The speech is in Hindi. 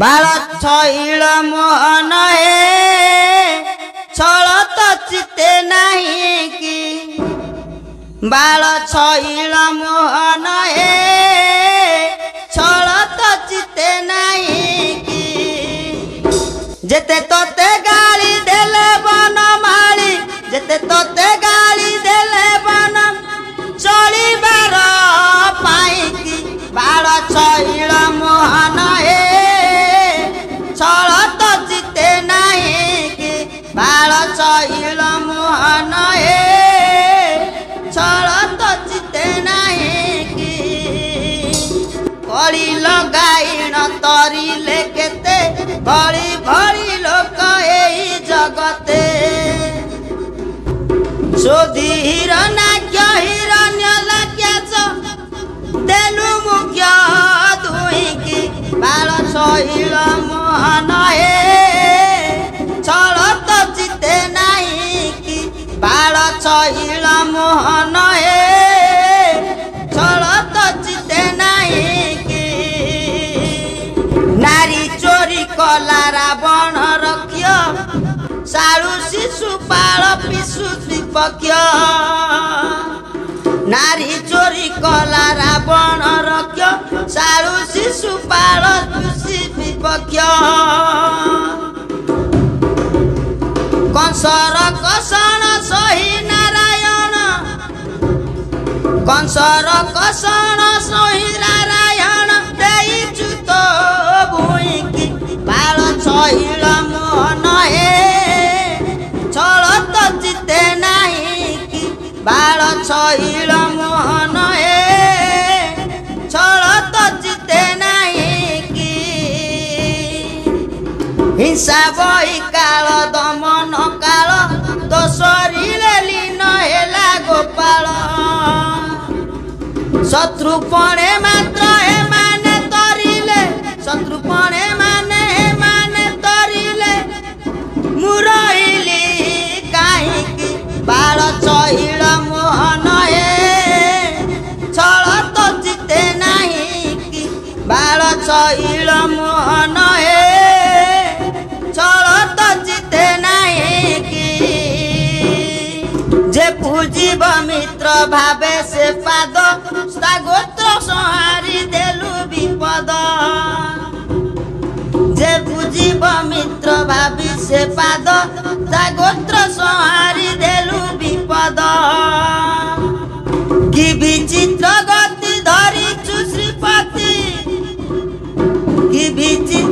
बाल छईल मोहन हे छल तो चिते नहीं कि बाल छईल मोहन हे छल तो चिते नहीं कि जेते तोते गाली देले बन माली जेते तोते गाली देले बन चलिबार पाई कि बाल छईल मोहन हे छल तो चिते नहीं कि बाल छईल मोहन हे छल तो चिते नहीं कि कली लगाइन तरिले केते भली भली लोक एई जगते सोधी हिरण्य हिरण्य लाग्याच देलु मुख्य दुई कि बाल छईल मोहन हे छल तो चिते नहीं कि बाल छईल मोहन हे छल तो चिते नहीं कि नारी चोरी कला रावण रक्ष्य सालु शिशुपाल पिशु विपक्ष नारी चोरी कला रावण रक्ष्य सालु शिशुपाल पिशु विपक्ष कंसर कषण सही नारायण कंसर कषण सही नारायण देइछु तो भूई कि बाल छईल मोहन हे छल तो चिते नहीं कि बाल छईल मोहन हे छल तो चिते नहीं कि हिंसा बही काल दमन काल दोषरीले लीन हेला गोपाल शत्रुपणे मात्र हे माने तरिले शत्रुपणे माने तरिले मुरइली काहीकि बाल छईल मोहन हे छल तो चिते नहीं कि बाल छईल मोहन हे छल तो चिते नहीं कि जे पूजिब मित्र भावे से पाद ता गोत्र संहारी देलु विपद जे पूजिब मित्र भावी से पाद ता गोत्र संहारी देलु विपद कि विचित्र गति धरिछु श्रीपति कि विचित्र